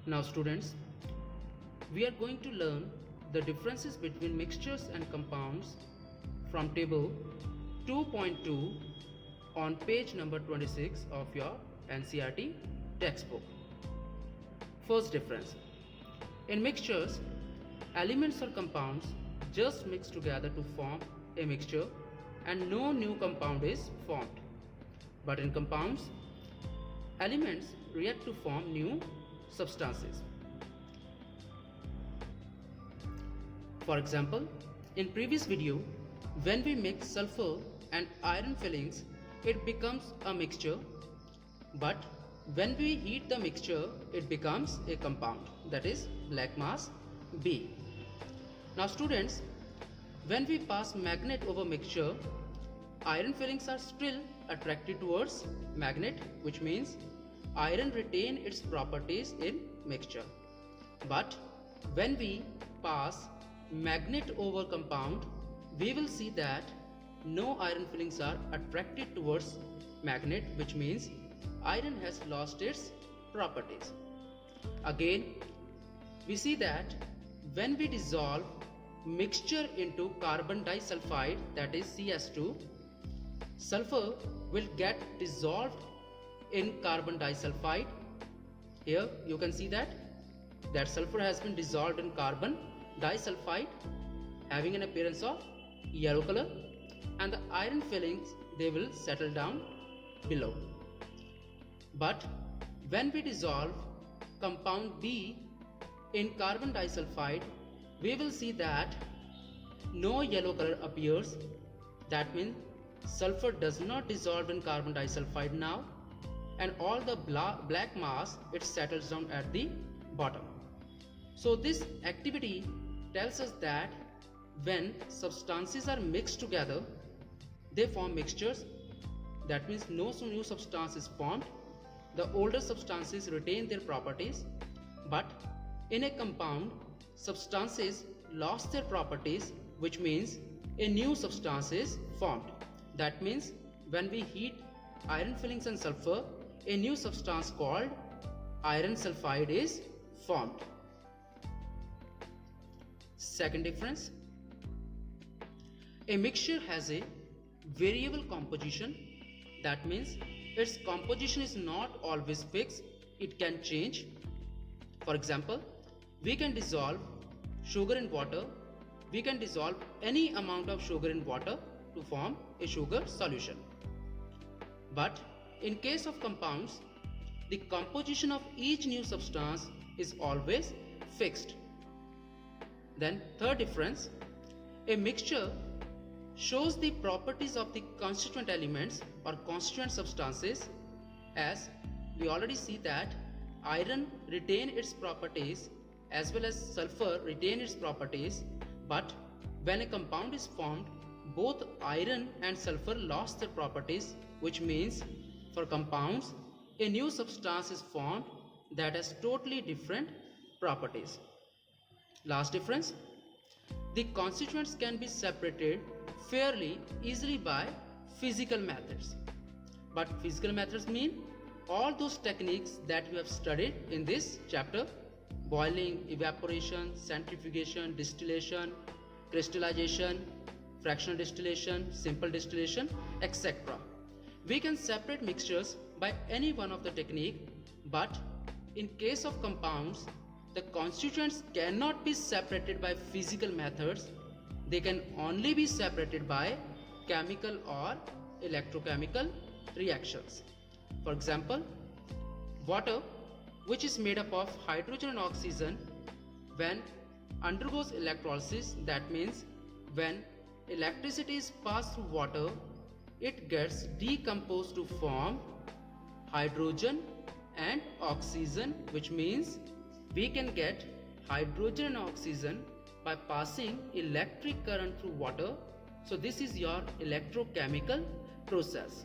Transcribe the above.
Now students, we are going to learn the differences between mixtures and compounds from table 2.2 on page number 26 of your NCERT textbook. First difference. In mixtures, elements or compounds just mix together to form a mixture and no new compound is formed. But in compounds, elements react to form new substances. For example, in previous video, when we mix sulfur and iron fillings, it becomes a mixture, but when we heat the mixture, it becomes a compound, that is black mass B. Now students, when we pass magnet over mixture, iron fillings are still attracted towards magnet, which means iron retain its properties in mixture. But when we pass magnet over compound, we will see that no iron fillings are attracted towards magnet, which means iron has lost its properties. Again, we see that when we dissolve mixture into carbon disulfide, that is CS2, sulfur will get dissolved in carbon disulfide. Here you can see that sulfur has been dissolved in carbon disulfide, having an appearance of yellow color, and the iron fillings, they will settle down below. But when we dissolve compound B in carbon disulfide, we will see that no yellow color appears. That means sulfur does not dissolve in carbon disulfide now, and all the black mass, it settles down at the bottom. So this activity tells us that when substances are mixed together, they form mixtures. That means no new substance is formed. The older substances retain their properties, but in a compound, substances lost their properties, which means a new substance is formed. That means when we heat iron fillings and sulfur, a new substance called iron sulfide is formed. Second difference. A mixture has a variable composition. That means its composition is not always fixed, it can change. For example, we can dissolve sugar in water. We can dissolve any amount of sugar in water to form a sugar solution. But in case of compounds, the composition of each new substance is always fixed. Then third difference, a mixture shows the properties of the constituent elements or constituent substances, as we already see that iron retain its properties as well as sulfur retain its properties, but when a compound is formed, both iron and sulfur lost their properties, which means for compounds, a new substance is formed that has totally different properties. Last difference, the constituents can be separated fairly easily by physical methods. But physical methods mean all those techniques that we have studied in this chapter: boiling, evaporation, centrifugation, distillation, crystallization, fractional distillation, simple distillation, etc. We can separate mixtures by any one of the technique, but in case of compounds, the constituents cannot be separated by physical methods. They can only be separated by chemical or electrochemical reactions. For example, water, which is made up of hydrogen and oxygen, when undergoes electrolysis, that means when electricity is passed through water, it gets decomposed to form hydrogen and oxygen, which means we can get hydrogen and oxygen by passing electric current through water. So this is your electrochemical process.